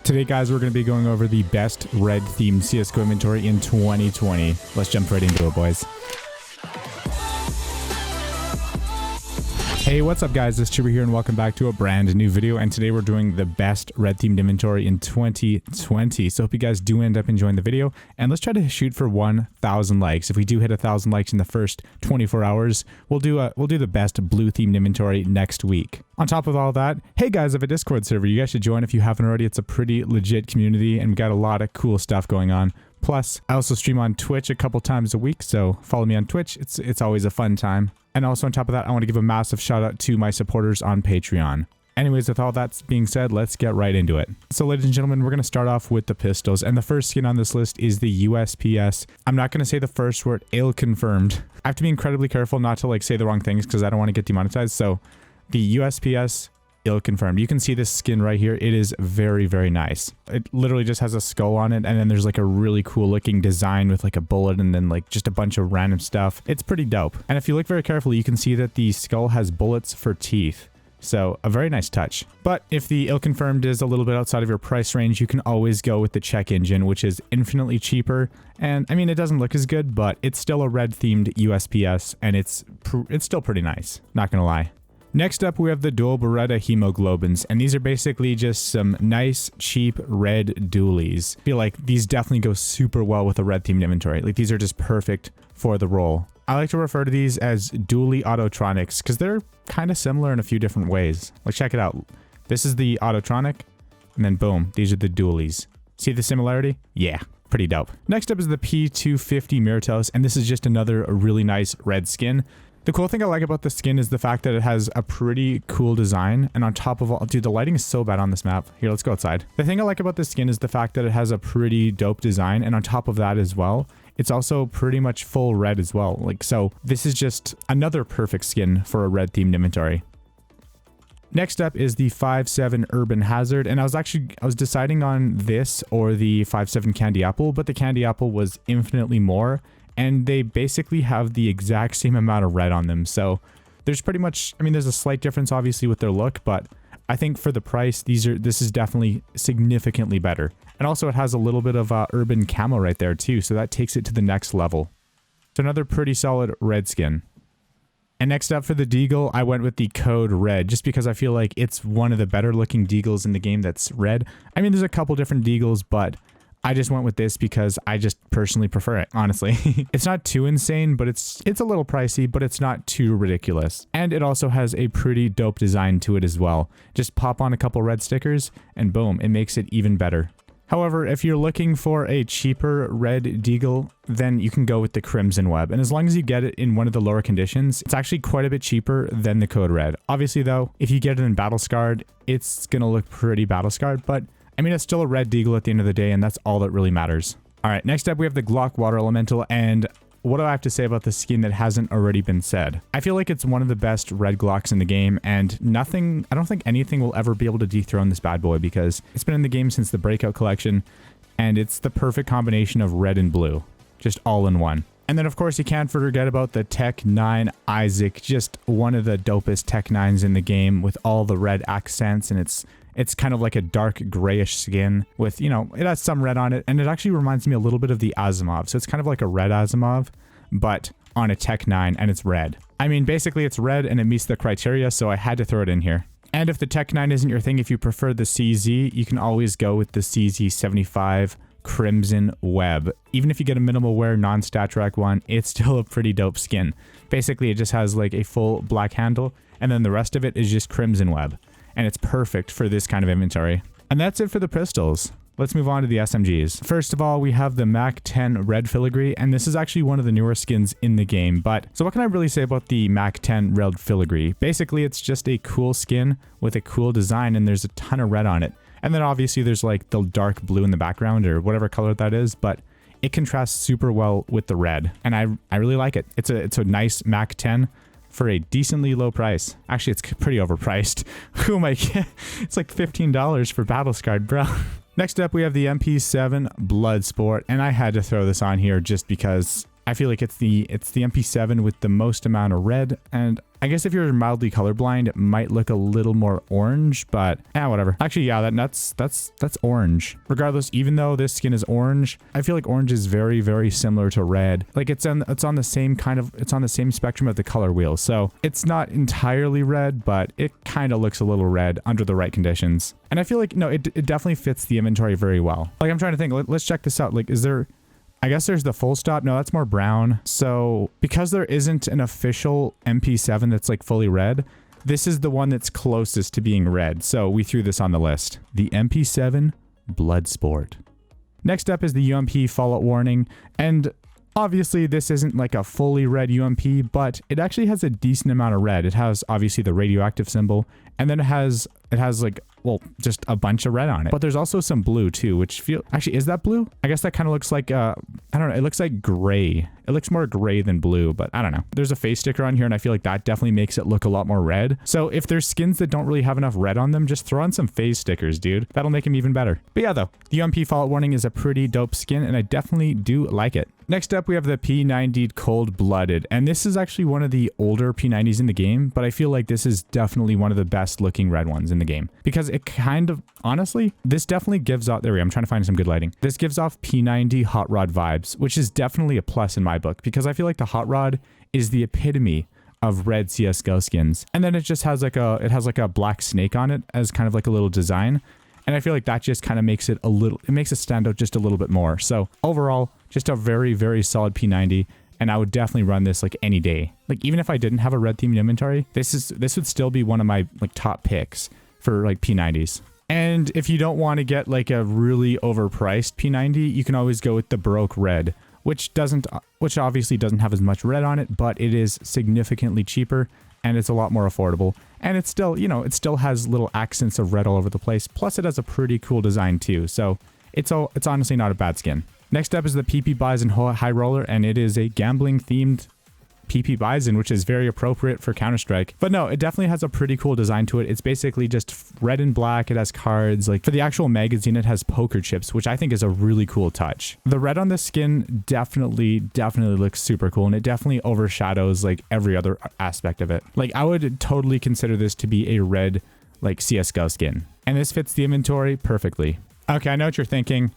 Today, guys, we're going to be going over the best red-themed CSGO inventory in 2020. Let's jump right into it, boys. Hey, what's up, guys? It's Chuba here, and welcome back to a brand new video. And today we're doing the best red-themed inventory in 2020. So hope you guys do end up enjoying the video. And let's try to shoot for 1,000 likes. If we do hit 1,000 likes in the first 24 hours, we'll do the best blue-themed inventory next week. On top of all that, hey guys, I have a Discord server. You guys should join if you haven't already. It's a pretty legit community, and we got a lot of cool stuff going on. Plus, I also stream on Twitch a couple times a week, so follow me on Twitch. It's always a fun time. And also on top of that, I want to give a massive shout out to my supporters on Patreon. Anyways, with all that being said, let's get right into it. So ladies and gentlemen, we're going to start off with the pistols. And the first skin on this list is the USPS. I'm not going to say the first word, ill confirmed. I have to be incredibly careful not to say the wrong things because I don't want to get demonetized. So the USPS ill confirmed. You can see this skin right here. It is very, very nice. It literally just has a skull on it, and then there's like a really cool looking design with like a bullet and then like just a bunch of random stuff. It's pretty dope. And if you look very carefully, you can see that the skull has bullets for teeth. So a very nice touch. But if the ill confirmed is a little bit outside of your price range, you can always go with the check engine, which is infinitely cheaper. And I mean, it doesn't look as good, but it's still a red themed USPS, and it's still pretty nice. Not gonna lie. Next up, we have the dual Beretta Hemoglobins, and these are basically just some nice, cheap red dualies. I feel like these definitely go super well with a red-themed inventory. Like, these are just perfect for the role. I like to refer to these as dually Autotronics, because they're kind of similar in a few different ways. Like, check it out. This is the Autotronic, and then boom, these are the dualies. See the similarity? Yeah. Pretty dope. Next up is the P250 Berettas, and this is just another really nice red skin. The cool thing I like about this skin is the fact that it has a pretty cool design, and on top of all, dude, the lighting is so bad on this map. Here, let's go outside. The thing I like about this skin is the fact that it has a pretty dope design, and on top of that as well, it's also pretty much full red as well. Like, so this is just another perfect skin for a red themed inventory. Next up is the 5.7 Urban Hazard, and I was deciding on this or the 5.7 Candy Apple, but the Candy Apple was infinitely more. And they basically have the exact same amount of red on them. So there's pretty much, I mean, there's a slight difference obviously with their look, but I think for the price, this is definitely significantly better. And also it has a little bit of urban camo right there too. So that takes it to the next level. So another pretty solid red skin. And next up for the Deagle, I went with the Code Red just because I feel like it's one of the better looking Deagles in the game that's red. I mean, there's a couple different Deagles, but I just went with this because I just personally prefer it, honestly. It's not too insane, but it's a little pricey, but it's not too ridiculous. And it also has a pretty dope design to it as well. Just pop on a couple red stickers and boom, it makes it even better. However, if you're looking for a cheaper red Deagle, then you can go with the Crimson Web. And as long as you get it in one of the lower conditions, it's actually quite a bit cheaper than the Code Red. Obviously though, if you get it in Battle Scarred, it's gonna look pretty Battle Scarred, but I mean, it's still a red Deagle at the end of the day, and that's all that really matters. All right, next up, we have the Glock Water Elemental, and what do I have to say about the skin that hasn't already been said? I feel like it's one of the best red Glocks in the game, and I don't think anything will ever be able to dethrone this bad boy because it's been in the game since the Breakout Collection, and it's the perfect combination of red and blue, just all in one. And then, of course, you can't forget about the Tech 9 Isaac, just one of the dopest Tech 9s in the game with all the red accents, and it's kind of like a dark grayish skin with, you know, it has some red on it, and it actually reminds me a little bit of the Asimov. So it's kind of like a red Asimov, but on a Tech 9, and it's red. I mean, basically it's red and it meets the criteria, so I had to throw it in here. And if the Tech 9 isn't your thing, if you prefer the CZ, you can always go with the CZ75 Crimson Web. Even if you get a minimal wear non-stat rack one, it's still a pretty dope skin. Basically, it just has like a full black handle, and then the rest of it is just Crimson Web. And it's perfect for this kind of inventory. And that's it for the pistols. Let's move on to the SMGs. First of all, we have the MAC-10 Red Filigree, and this is actually one of the newer skins in the game. But so what can I really say about the MAC-10 Red Filigree? Basically, it's just a cool skin with a cool design, and there's a ton of red on it. And then obviously there's like the dark blue in the background or whatever color that is, but it contrasts super well with the red. And I really like it. It's a nice MAC-10 for a decently low price. Actually, it's pretty overpriced. Oh my god, it's like $15 for Battle Scarred, bro. Next up, we have the MP7 Bloodsport, and I had to throw this on here just because I feel like it's the MP7 with the most amount of red, and I guess if you're mildly colorblind, it might look a little more orange, but whatever. Actually, yeah, that's orange. Regardless, even though this skin is orange, I feel like orange is very, very similar to red. Like it's on the same it's on the same spectrum of the color wheel. So it's not entirely red, but it kind of looks a little red under the right conditions. And I feel like, no, it definitely fits the inventory very well. Like I'm trying to think, let's check this out. Like, is there, I guess there's the full stop. No, that's more brown. So because there isn't an official MP7 that's like fully red, this is the one that's closest to being red. So we threw this on the list. The MP7 Bloodsport. Next up is the UMP fallout warning. And obviously this isn't like a fully red UMP, but it actually has a decent amount of red. It has obviously the radioactive symbol, and then it has like, well, just a bunch of red on it. But there's also some blue too, which actually, is that blue? I guess that kind of looks like, I don't know, it looks like gray. It looks more gray than blue, but I don't know. There's a face sticker on here, and I feel like that definitely makes it look a lot more red. So if there's skins that don't really have enough red on them, just throw on some face stickers, dude. That'll make them even better. But yeah, though, the UMP fallout warning is a pretty dope skin, and I definitely do like it. Next up, we have the P90 Cold Blooded, and this is actually one of the older P90s in the game, but I feel like this is definitely one of the best looking red ones in the game, because it kind of, honestly, this definitely gives off, there we go, I'm trying to find some good lighting. This gives off P90 Hot Rod vibes, which is definitely a plus in my book, because I feel like the Hot Rod is the epitome of red CSGO skins. And then it just has like a black snake on it as kind of like a little design. And I feel like that just kind of makes it it makes it stand out just a little bit more. So overall, just a very, very solid P90. And I would definitely run this like any day. Like even if I didn't have a red themed inventory, this would still be one of my like top picks for like P90s. And if you don't want to get like a really overpriced P90, you can always go with the Baroque Red, which obviously doesn't have as much red on it, but it is significantly cheaper and it's a lot more affordable. And it's still, you know, it still has little accents of red all over the place. Plus it has a pretty cool design too. So it's honestly not a bad skin. Next up is the PP-Bizon High Roller, and it is a gambling themed PP-Bizon, which is very appropriate for Counter-Strike. But no, it definitely has a pretty cool design to it. It's basically just red and black. It has cards. Like for the actual magazine, it has poker chips, which I think is a really cool touch. The red on this skin definitely looks super cool, and it definitely overshadows like every other aspect of it. Like I would totally consider this to be a red like CSGO skin. And this fits the inventory perfectly. Okay, I know what you're thinking.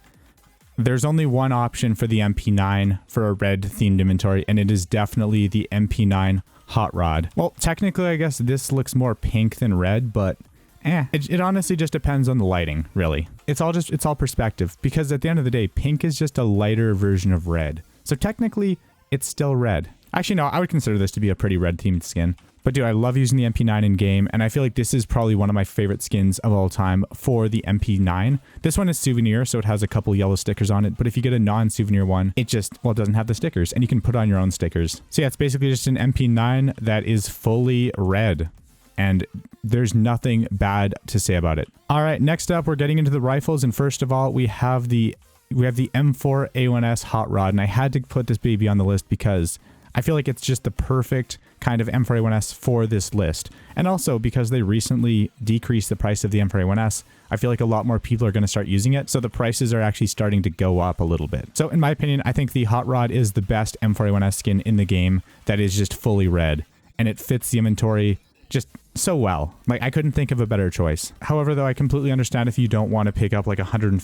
There's only one option for the MP9 for a red themed inventory, and it is definitely the MP9 Hot Rod. Well, technically, I guess this looks more pink than red, but it honestly just depends on the lighting, really. It's all perspective, because at the end of the day, pink is just a lighter version of red. So technically, it's still red. Actually, no, I would consider this to be a pretty red themed skin. But dude, I love using the MP9 in game, and I feel like this is probably one of my favorite skins of all time for the MP9. This one is souvenir, so it has a couple yellow stickers on it, but if you get a non-souvenir one, it doesn't have the stickers, and you can put on your own stickers. So yeah, it's basically just an MP9 that is fully red, and there's nothing bad to say about it. All right, next up, we're getting into the rifles, and first of all, we have the M4 A1S Hot Rod, and I had to put this baby on the list because I feel like it's just the perfect kind of M4A1S for this list. And also because they recently decreased the price of the M4A1S, I feel like a lot more people are going to start using it. So the prices are actually starting to go up a little bit. So in my opinion, I think the Hot Rod is the best M4A1S skin in the game that is just fully red. And it fits the inventory just so well. Like I couldn't think of a better choice. However, though, I completely understand if you don't want to pick up like a $150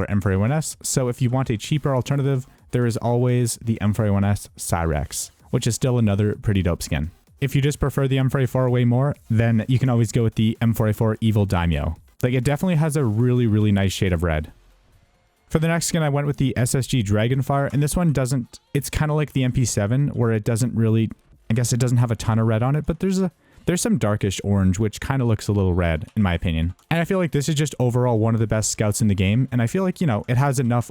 M4A1S. So if you want a cheaper alternative, there is always the M4A1S Cyrex, which is still another pretty dope skin. If you just prefer the M4A4 way more, then you can always go with the M4A4 Evil Daimyo. Like it definitely has a really, really nice shade of red. For the next skin, I went with the SSG Dragonfire, and this one doesn't, it's kind of like the MP7 where it doesn't really, I guess it doesn't have a ton of red on it, but there's some darkish orange, which kind of looks a little red, in my opinion. And I feel like this is just overall one of the best scouts in the game. And I feel like, you know, it has enough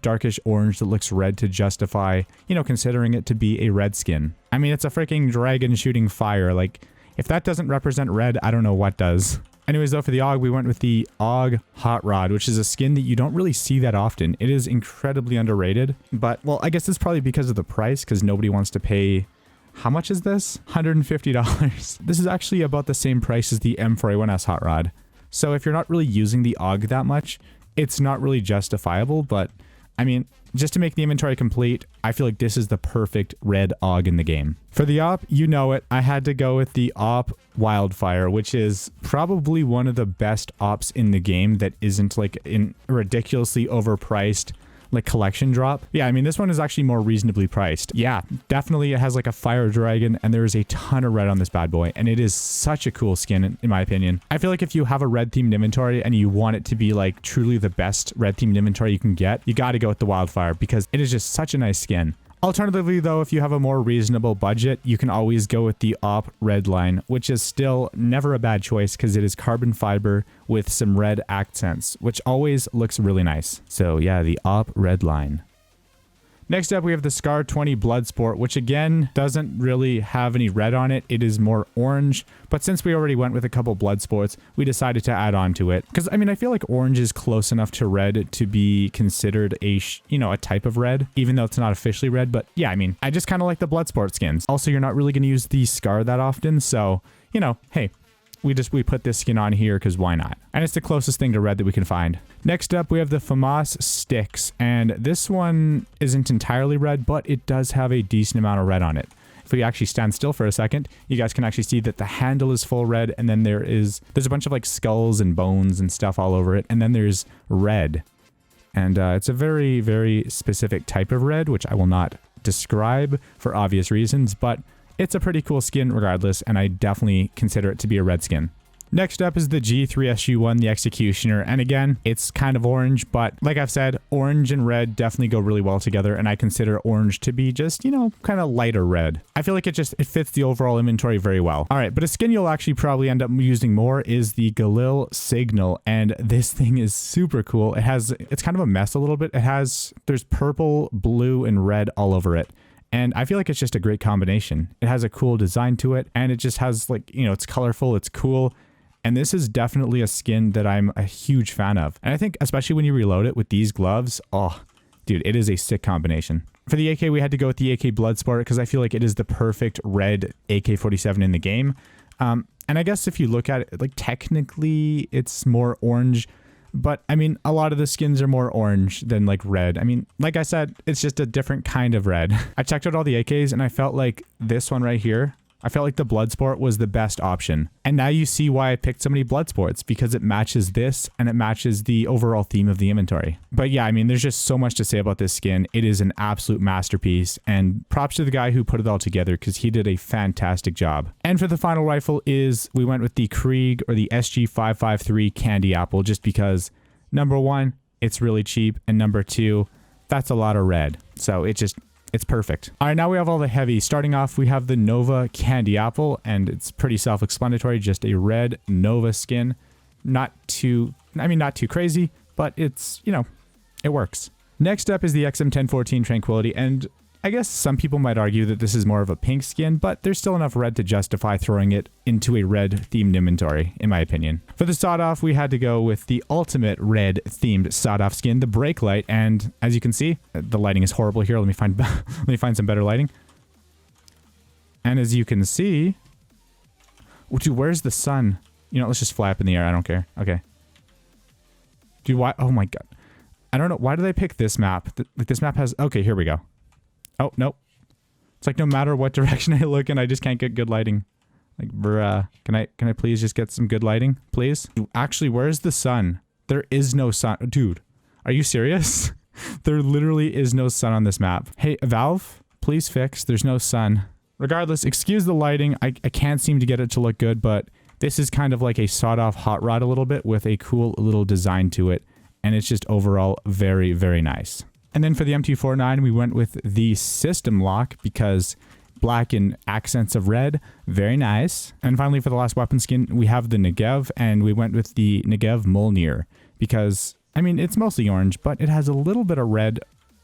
darkish orange that looks red to justify, you know, considering it to be a red skin. I mean, it's a freaking dragon shooting fire. Like, if that doesn't represent red, I don't know what does. Anyways, though, for the AUG, we went with the AUG Hot Rod, which is a skin that you don't really see that often. It is incredibly underrated. But, well, I guess it's probably because of the price, because nobody wants to pay... How much is this? $150. This is actually about the same price as the M4A1S Hot Rod. So if you're not really using the AUG that much, it's not really justifiable, but I mean, just to make the inventory complete, I feel like this is the perfect red AUG in the game. For the op, you know it, I had to go with the op Wildfire, which is probably one of the best ops in the game that isn't like in ridiculously overpriced like collection drop. Yeah, I mean, this one is actually more reasonably priced. Yeah, definitely it has like a fire dragon, and there is a ton of red on this bad boy, and it is such a cool skin in my opinion. I feel like if you have a red themed inventory and you want it to be like truly the best red themed inventory you can get, you got to go with the Wildfire because it is just such a nice skin. Alternatively, though, if you have a more reasonable budget, you can always go with the op red line, which is still never a bad choice because it is carbon fiber with some red accents, which always looks really nice. So yeah, the op red line. Next up, we have the Scar 20 Bloodsport, which again doesn't really have any red on it. It is more orange, but since we already went with a couple Bloodsports, we decided to add on to it. Because I mean, I feel like orange is close enough to red to be considered a, a type of red, even though it's not officially red. But yeah, I mean, I just kind of like the Bloodsport skins. Also, you're not really going to use the Scar that often, so hey. We put this skin on here because why not? And it's the closest thing to red that we can find. Next up, we have the Famas Styx, and this one isn't entirely red, but it does have a decent amount of red on it. If we actually stand still for a second, you guys can actually see that the handle is full red, and then there's a bunch of like skulls and bones and stuff all over it, and then there's red. And it's a very, very specific type of red, which I will not describe for obvious reasons, but it's a pretty cool skin regardless, and I definitely consider it to be a red skin. Next up is the G3SG1, the Executioner, and again, it's kind of orange, but like I've said, orange and red definitely go really well together, and I consider orange to be just, kind of lighter red. I feel like it fits the overall inventory very well. All right, but a skin you'll actually probably end up using more is the Galil Signal, and this thing is super cool. It's kind of a mess a little bit. There's purple, blue, and red all over it. And I feel like it's just a great combination. It has a cool design to it, and it just has like, it's colorful, it's cool. And this is definitely a skin that I'm a huge fan of. And I think especially when you reload it with these gloves, oh, dude, it is a sick combination. For the AK, we had to go with the AK Bloodsport because I feel like it is the perfect red AK-47 in the game. And I guess if you look at it, like technically it's more orange, but I mean, a lot of the skins are more orange than like red. I mean, like I said, it's just a different kind of red. I checked out all the AKs and I felt like this one right here, I felt like the Bloodsport was the best option. And now you see why I picked so many Bloodsports, because it matches this and it matches the overall theme of the inventory. But yeah, I mean, there's just so much to say about this skin. It is an absolute masterpiece, and props to the guy who put it all together because he did a fantastic job. And for the final rifle we went with the Krieg, or the SG553 Candy Apple, just because number one, it's really cheap, and number two, that's a lot of red. So it's perfect. All right, now we have all the heavy. Starting off, we have the Nova Candy Apple, and it's pretty self-explanatory, just a red Nova skin. Not too crazy, but it's, it works. Next up is the XM1014 Tranquility, and I guess some people might argue that this is more of a pink skin, but there's still enough red to justify throwing it into a red themed inventory, in my opinion. For the sawed off, we had to go with the ultimate red themed sawed off skin, the Brake Light, and as you can see, the lighting is horrible here. Let me find some better lighting. And as you can see, dude, where's the sun? Let's just fly up in the air. I don't care. Okay. Dude, why? Oh my god. I don't know. Why did I pick this map? This map has... Okay, here we go. Oh, nope. It's like no matter what direction I look in, I just can't get good lighting. Like, bruh. Can I please just get some good lighting? Please? Actually, where's the sun? There is no sun. Dude, are you serious? There literally is no sun on this map. Hey, Valve, please fix. There's no sun. Regardless, excuse the lighting. I can't seem to get it to look good, but this is kind of like a sawed-off hot rod a little bit with a cool little design to it. And it's just overall very, very nice. And then for the M249, we went with the System Lock because black and accents of red, very nice. And finally, for the last weapon skin, we have the Negev, and we went with the Negev Mjolnir because, I mean, it's mostly orange, but it has a little bit of red.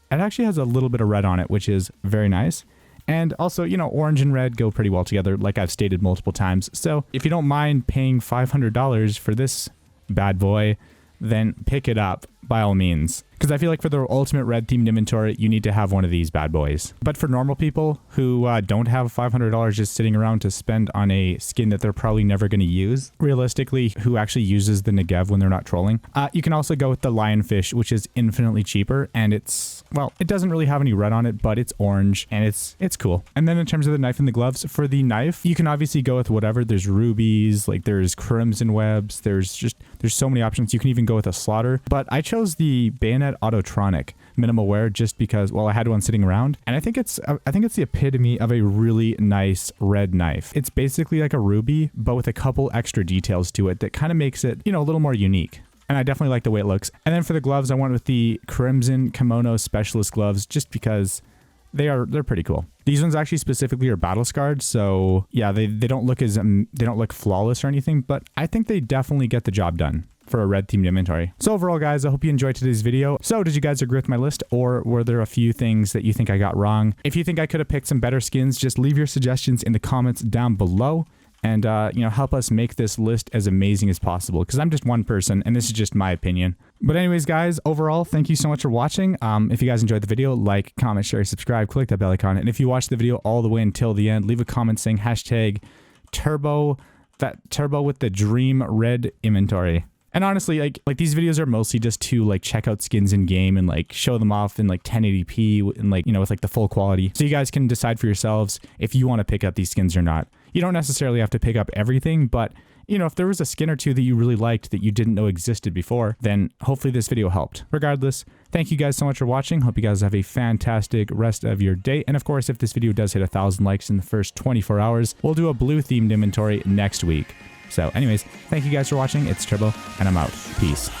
It actually has a little bit of red on it, which is very nice. And also, orange and red go pretty well together, like I've stated multiple times. So if you don't mind paying $500 for this bad boy, then pick it up. by all means. Because I feel like for the ultimate red themed inventory, you need to have one of these bad boys. But for normal people who don't have $500 just sitting around to spend on a skin that they're probably never going to use, realistically, who actually uses the Negev when they're not trolling, you can also go with the Lionfish, which is infinitely cheaper. And it's, well, it doesn't really have any red on it, but it's orange and it's cool. And then in terms of the knife and the gloves, for the knife, you can obviously go with whatever. There's rubies, like there's crimson webs, there's so many options. You can even go with a slaughter, but I chose the Bayonet Autotronic minimal wear just because, well, I had one sitting around, and I think it's the epitome of a really nice red knife. It's basically like a ruby, but with a couple extra details to it that kind of makes it, you know, a little more unique. And I definitely like the way it looks. And then for the gloves, I went with the Crimson Kimono Specialist gloves just because they're pretty cool. These ones actually specifically are battle scarred, so yeah, they don't look flawless or anything, but I think they definitely get the job done for a red themed inventory. So overall, guys, I hope you enjoyed today's video. So did you guys agree with my list, or were there a few things that you think I got wrong? If you think I could have picked some better skins, just leave your suggestions in the comments down below. And, you know, help us make this list as amazing as possible, because I'm just one person and this is just my opinion. But anyways, guys, overall, thank you so much for watching. If you guys enjoyed the video, like, comment, share, subscribe, click that bell icon. And if you watched the video all the way until the end, leave a comment saying hashtag turbo with the dream red inventory. And honestly, like these videos are mostly just to like check out skins in game and like show them off in like 1080p and like, you know, with like the full quality. So you guys can decide for yourselves if you want to pick up these skins or not. You don't necessarily have to pick up everything, but you know, if there was a skin or two that you really liked that you didn't know existed before, then hopefully this video helped. Regardless, thank you guys so much for watching. Hope you guys have a fantastic rest of your day. And of course, if this video does hit 1,000 likes in the first 24 hours, we'll do a blue themed inventory next week. So anyways, thank you guys for watching. It's Turbo, and I'm out. Peace.